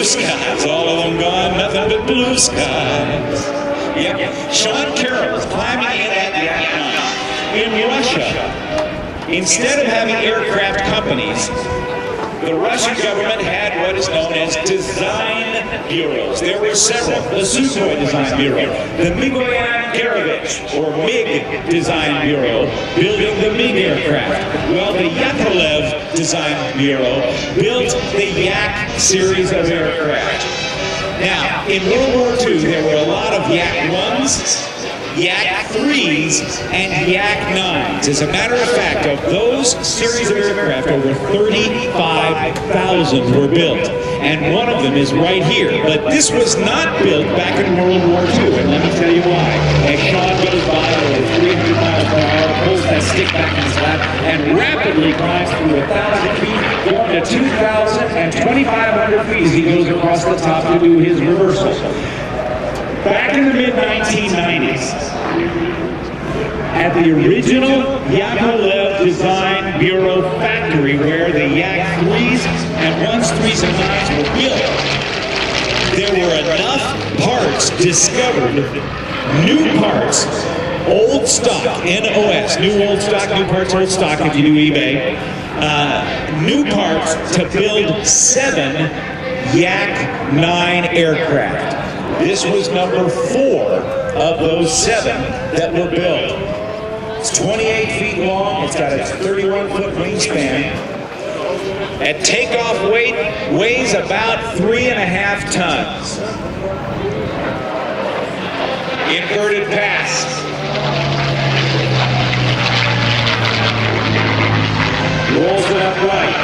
skies, all of them gone, nothing but blue skies. Yep, Sean Carroll was climbing in that Yak-9. In Russia, instead of having aircraft companies, the Russian government had what is known as design bureaus. There were several. The Sukhoi Design Bureau, the Mikoyan-Garovich, or MiG Design Bureau, building the MiG aircraft. Well, the Yakovlev Design Bureau built the Yak series of aircraft. Now, in World War II, there were a lot of Yak-1s, Yak-3s, and Yak-9s. As a matter of fact, of those series of aircraft, over 35,000 were built. And one of them is right here. But this was not built back in World War II, and let me tell you why. As Sean goes by over 300 miles per hour, pulls that stick back in his lap, and rapidly climbs through 1,000 feet, going to 2,000 and 2,500 feet as he goes across the top to do his reversal. Back in the mid-1990s, at the original Yakovlev Design Bureau factory where the Yak-3s and 1s, 3s, and 9s were built, there were enough parts discovered, new parts, old stock, NOS, new old stock, new parts, old stock if you do eBay, new parts to build 7 Yak-9 aircraft. This was number 4 of those 7 that were built. It's 28 feet long, it's got a 31-foot wingspan. At takeoff weight, weighs about 3.5 tons. Inverted pass. Rolls it upright.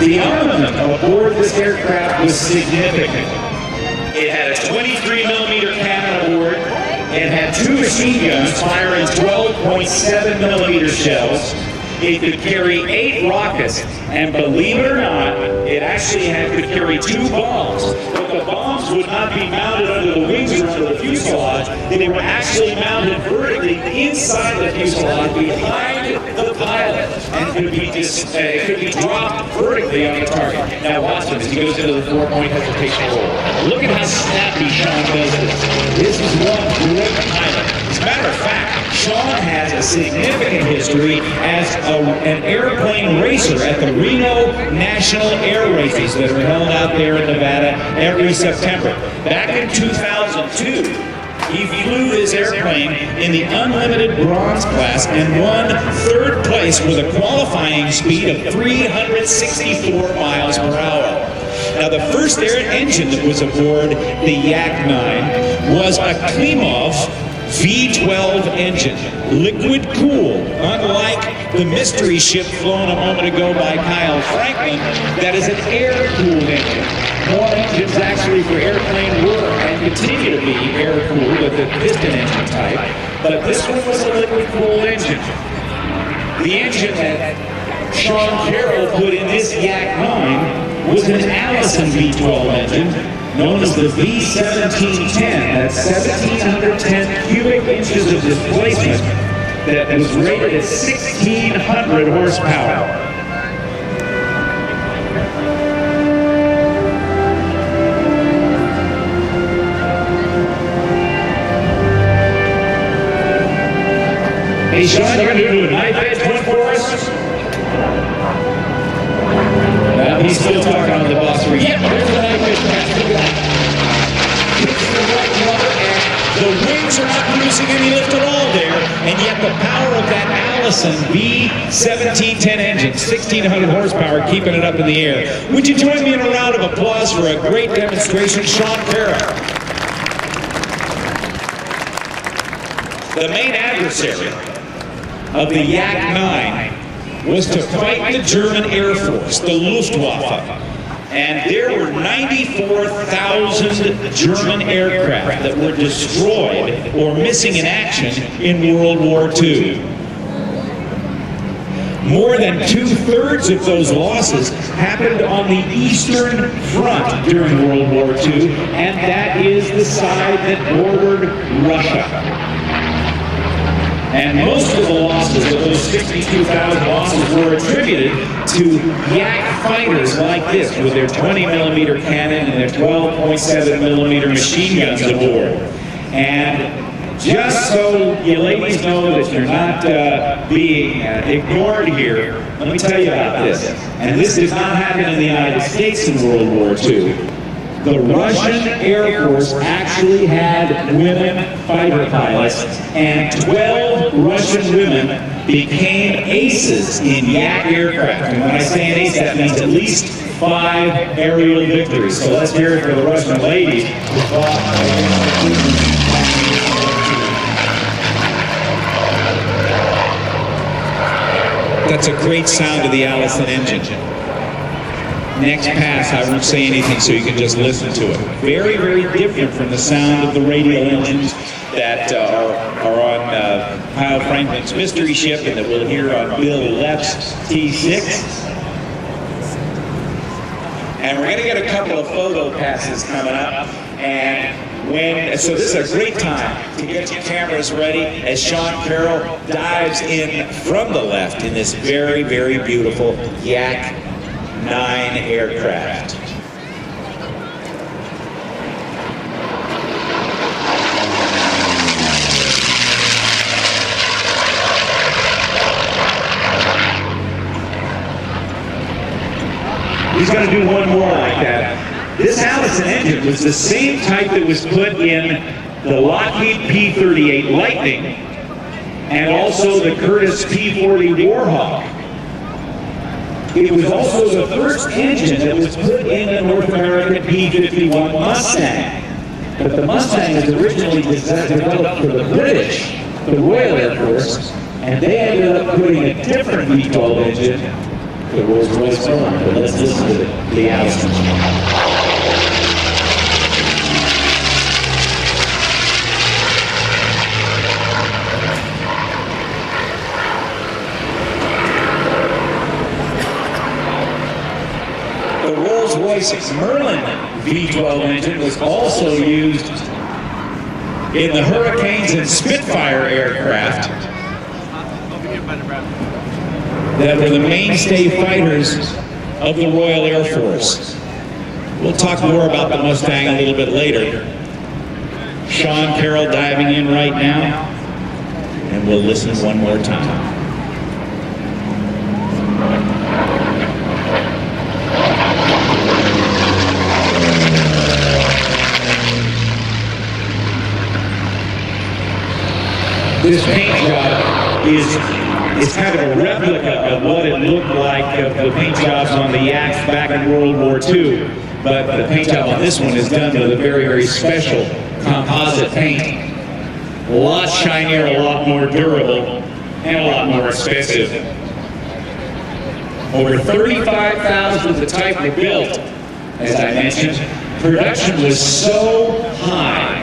The armament aboard this aircraft was significant. It had a 23mm cannon aboard. It had 2 machine guns firing 12.7mm shells. It could carry 8 rockets, and believe it or not, it actually could carry 2 bombs. But the bombs would not be mounted under the wings or under the fuselage. They were actually mounted vertically inside the fuselage behind the pilot, and could be dropped vertically on the target. Now watch him as he goes into the 4-point hesitation roll. Look at how snappy Sean does this. This is one great pilot. As a matter of fact, Sean has a significant history as an airplane racer at the Reno National Air Races that are held out there in Nevada every September. Back in 2002, he flew this airplane in the unlimited bronze class and won 3rd place with a qualifying speed of 364 miles per hour. Now, the first engine that was aboard the Yak-9 was a Klimov V12 engine, liquid cool, unlike the mystery ship flown a moment ago by Kyle Franklin, that is an air-cooled engine. More engines actually for airplane were and continue to be air-cooled with the piston engine type, but this one was a liquid cool engine. The engine that Sean Carroll put in this Yak-9 was an Allison V12 engine, known as the V1710. That's 1,710 cubic inches of displacement that was rated at 1,600 horsepower. Hey Sean, you're going to do a knife edge one for us? He's still talking on the boss ring. Yeah, there's the knife edge pass. Look at that. Hits the right rudder, and the wings are not producing any lift at all there, and yet the power of that Allison V1710 engine, 1,600 horsepower, keeping it up in the air. Would you join me in a round of applause for a great demonstration, Sean Carroll? The main adversary of the Yak-9 was to fight the German Air Force, the Luftwaffe. And there were 94,000 German aircraft that were destroyed or missing in action in World War II. More than 2/3 of those losses happened on the Eastern Front during World War II, and that is the side that bordered Russia. And most of the losses, of those 62,000 losses, were attributed to Yak fighters like this, with their 20mm cannon and their 12.7mm machine guns aboard. And just so you ladies know that you're not being ignored here, let me tell you about this. And this did not happen in the United States in World War II. The Russian Air Force actually had women fighter pilots, and 12 Russian women became aces in Yak aircraft. And when I say an ace, that means at least 5 aerial victories. So let's hear it for the Russian ladies who fought. That's a great sound of the Allison engine. Next pass, I won't say anything so you can just listen to it. Very, very different from the sound of the radial engines that are on Kyle Franklin's mystery ship and that we'll hear on Bill Lepp's T6. And we're going to get a couple of photo passes coming up. And so this is a great time to get your cameras ready as Sean Carroll dives in from the left in this very, very beautiful Yak-9 aircraft. He's going to do one more like that. This Allison engine was the same type that was put in the Lockheed P-38 Lightning and also the Curtiss P-40 Warhawk. It was also the first engine that was put in the North American P-51 Mustang. But the Mustang was originally developed for the British, the Royal Air Force, and they ended up putting a different V12 engine, the Rolls-Royce Farm. But let's listen to the Allison. Rolls-Royce Merlin V12 engine was also used in the Hurricanes and Spitfire aircraft that were the mainstay fighters of the Royal Air Force. We'll talk more about the Mustang a little bit later. Sean Carroll diving in right now, and we'll listen one more time. This paint job is kind of a replica of what it looked like of the paint jobs on the Yaks back in World War II. But the paint job on this one is done with a very, very special composite paint. A lot shinier, a lot more durable, and a lot more expensive. Over 35,000 of the type were built, as I mentioned. Production was so high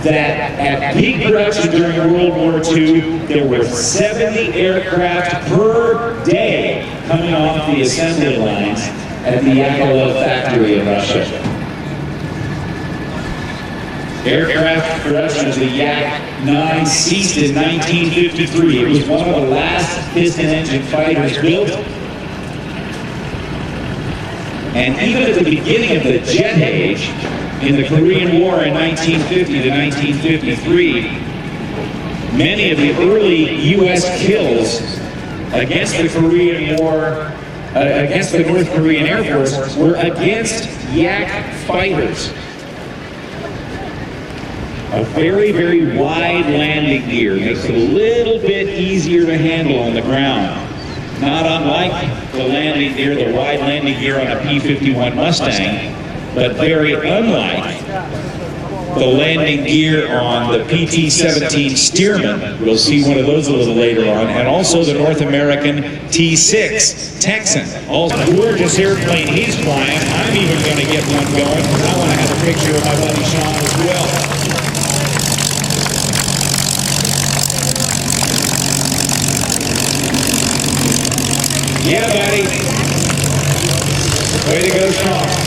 that at peak production during World War II, there were 70 aircraft per day coming off the assembly lines at the Yakovlev factory in Russia. Aircraft production of the Yak-9 ceased in 1953. It was one of the last piston engine fighters built. And even at the beginning of the jet age, in the Korean War in 1950 to 1953, many of the early U.S. kills against the Korean War, against the North Korean Air Force, were against Yak fighters. A very, very wide landing gear makes it a little bit easier to handle on the ground. Not unlike the landing gear, the wide landing gear on a P-51 Mustang, but very unlike the landing gear on the PT-17 Stearman. We'll see one of those a little later on, and also the North American T6 Texan. Also, a gorgeous airplane he's flying. I'm even going to get one going, because I want to have a picture of my buddy Sean as well. Yeah, buddy. Way to go, Sean.